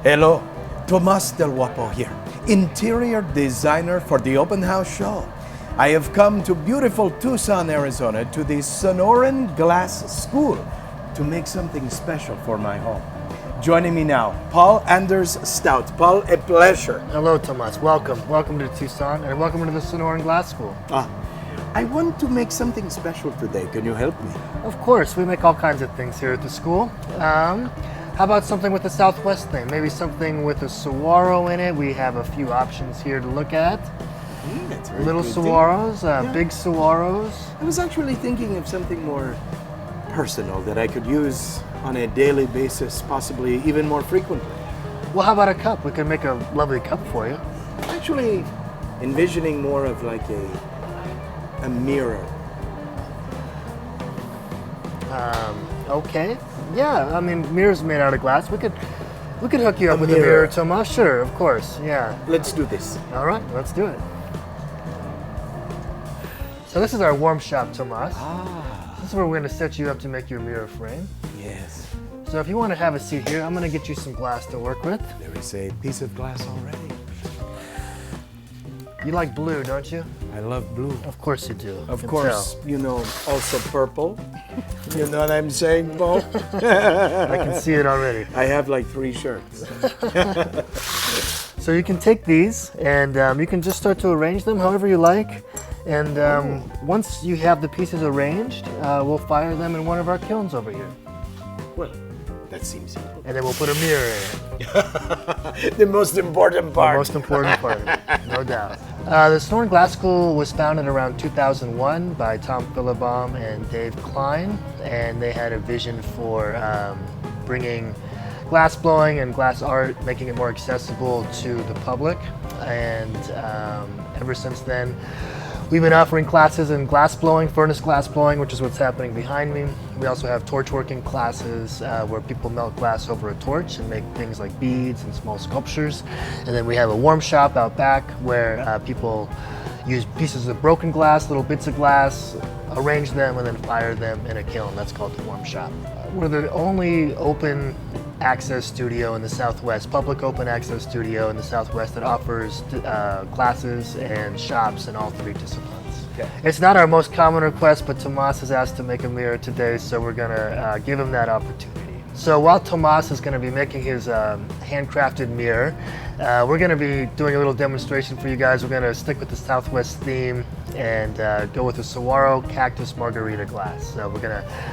Hello, Tomas Del Guapo here, interior designer for the open house show. I have come to beautiful Tucson, Arizona to the Sonoran Glass School to make something special for my home. Joining me now, Paul Anders Stout. Paul, a pleasure. Hello, Tomas. Welcome. Welcome to Tucson, and welcome to the Sonoran Glass School. I want to make something special today. Can you help me? Of course, we make all kinds of things here at the school. How about something with the Southwest thing? Maybe something with a saguaro in it. We have a few options here to look at. That's very Little good. saguaros, big saguaros. I was actually thinking of something more personal that I could use on a daily basis, possibly even more frequently. Well, how about a cup? We could make a lovely cup for you. Actually, envisioning more of like a mirror. Okay. Yeah, I mean, mirrors made out of glass. We could hook you up with a mirror. mirror, Tomas. Sure, of course. Yeah. Let's do this. All right, let's do it. So this is our warm shop, Tomas. This is where we're going to set you up to make your mirror frame. Yes. So if you want to have a seat here, I'm going to get you some glass to work with. There is a piece of glass already. You like blue, don't you? I love blue. Of course you do. Of I can course, you know, also purple. You know what I'm saying, Paul? tell. I can see it already. I have like 3 shirts. So you can take these and you can just start to arrange them however you like. And once you have the pieces arranged, we'll fire them in one of our kilns over here. Well, that seems simple. And then we'll put a mirror in it. The most important part. The most important part, no doubt. The Sonoran Glass School was founded around 2001 by Tom Philibom and Dave Klein, and they had a vision for bringing glass blowing and glass art, making it more accessible to the public. And ever since then, we've been offering classes in glass blowing, furnace glass blowing, which is what's happening behind me. We also have torch working classes where people melt glass over a torch and make things like beads and small sculptures. And then we have a warm shop out back where people use pieces of broken glass, little bits of glass, arrange them, and then fire them in a kiln. That's called the warm shop. We're the only open access studio in the Southwest, public open access studio in the Southwest that offers classes and shops in all 3 disciplines. Okay. It's not our most common request, but Tomas has asked to make a mirror today, so we're gonna give him that opportunity. So while Tomas is gonna be making his handcrafted mirror, we're gonna be doing a little demonstration for you guys. We're gonna stick with the Southwest theme and go with a saguaro cactus Margarita glass. So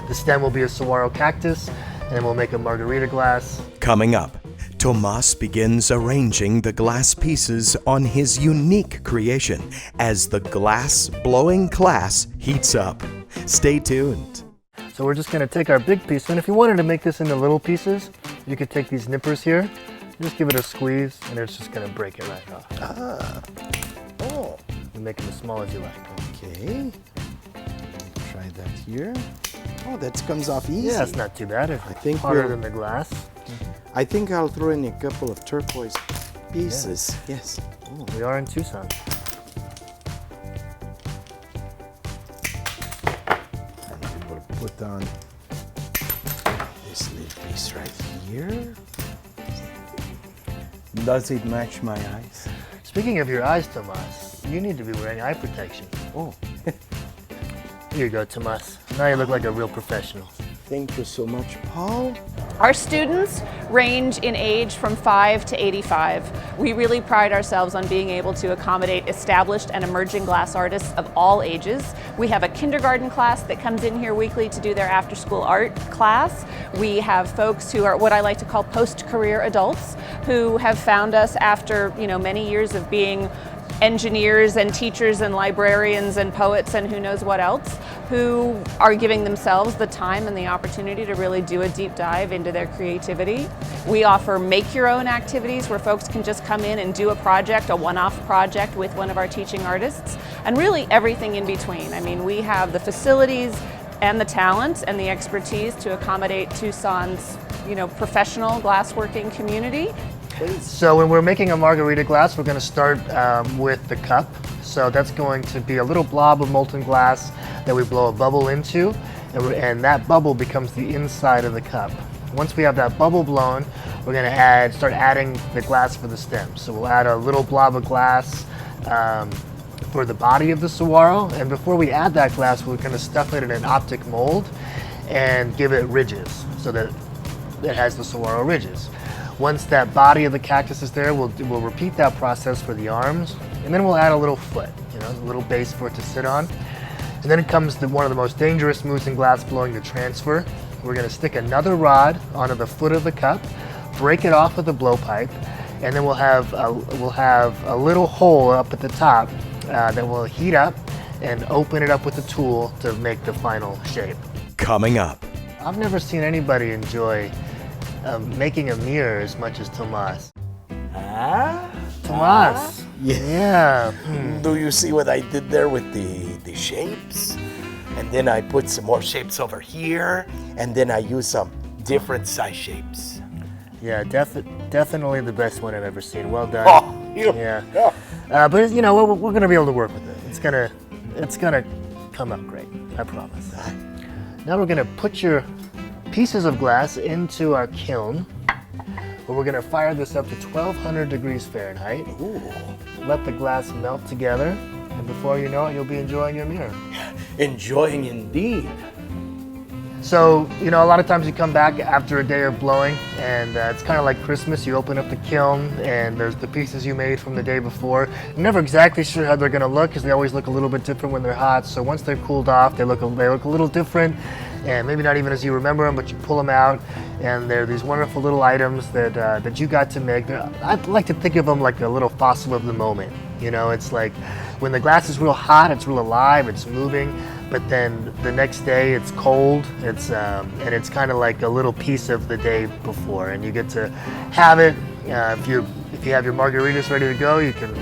the stem will be a saguaro cactus, and then we'll make a Margarita glass. Coming up, Tomas begins arranging the glass pieces on his unique creation as the glass blowing class heats up. Stay tuned. So we're just gonna take our big piece, and if you wanted to make this into little pieces, you could take these nippers here, just give it a squeeze, and it's just gonna break it right off. Oh, You make it as small as you like. okay. Try that here. Oh, that comes off easy. Yeah, it's not too bad. It's I think harder we'll- than the glass. I think I'll throw in a couple of turquoise pieces. Yes. Oh. We are in Tucson. And we will put on this little piece right here. Does it match my eyes? Speaking of your eyes, Tomas, you need to be wearing eye protection. Oh, Here you go, Tomas. Now you look like a real professional. thank you so much, Paul. Our students range in age from 5 to 85. We really pride ourselves on being able to accommodate established and emerging glass artists of all ages. We have a kindergarten class that comes in here weekly to do their after-school art class. We have folks who are what I like to call post-career adults who have found us after, many years of being engineers and teachers and librarians and poets and who knows what else, who are giving themselves the time and the opportunity to really do a deep dive into their creativity. We offer make your own activities where folks can just come in and do a project, a one-off project with one of our teaching artists, and really everything in between. I mean, we have the facilities and the talent and the expertise to accommodate Tucson's, professional glassworking community. So when we're making a Margarita glass, we're going to start with the cup. So that's going to be a little blob of molten glass that we blow a bubble into, and that bubble becomes the inside of the cup. Once we have that bubble blown, we're gonna start adding the glass for the stems. So we'll add a little blob of glass for the body of the saguaro, and before we add that glass, we're gonna stuff it in an optic mold and give it ridges so that it has the saguaro ridges. Once that body of the cactus is there, we'll repeat that process for the arms, and then we'll add a little foot, a little base for it to sit on. And then it comes to one of the most dangerous moves in glass blowing, the transfer. We're going to stick another rod onto the foot of the cup, break it off with a blowpipe, and then we'll have a little hole up at the top that will heat up and open it up with a tool to make the final shape. Coming up. I've never seen anybody enjoy making a mirror as much as Tomas. Tomas. Yeah. Do you see what I did there with the shapes? And then I put some more shapes over here, and then I use some different size shapes. Yeah, definitely the best one I've ever seen. Well done. Oh, Yeah. But we're gonna be able to work with it. It's gonna come out great. I promise. Now we're gonna put your pieces of glass into our kiln, where we're gonna fire this up to 1200 degrees Fahrenheit. Ooh. Let the glass melt together, and before you know it, you'll be enjoying your mirror. Enjoying indeed. So, a lot of times you come back after a day of blowing, and it's kind of like Christmas. You open up the kiln, and there's the pieces you made from the day before. You're never exactly sure how they're going to look, because they always look a little bit different when they're hot. So once they're cooled off, they look a little different, and maybe not even as you remember them, but you pull them out, and they're these wonderful little items that you got to make. I'd like to think of them like a little fossil of the moment. It's like when the glass is real hot, it's real alive, it's moving. But then the next day it's cold. And it's kind of like a little piece of the day before, and you get to have it. If you have your margaritas ready to go, you can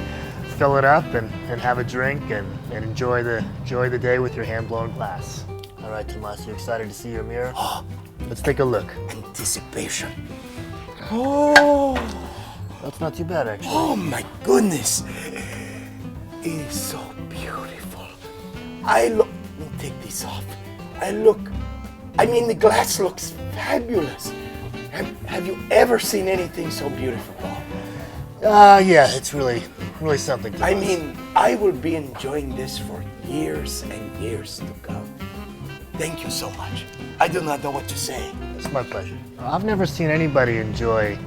fill it up and have a drink and enjoy the day with your hand blown glass. All right, Tomas, you excited to see your mirror? Let's take a look. Anticipation. Oh. That's not too bad, actually. Oh my goodness. It is so beautiful. Let me take this off. The glass looks fabulous. Have you ever seen anything so beautiful? Yeah, it's really something. I will be enjoying this for years and years to come. Thank you so much. I do not know what to say. It's my pleasure. I've never seen anybody enjoy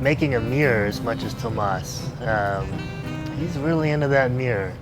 making a mirror as much as Tomas. He's really into that mirror.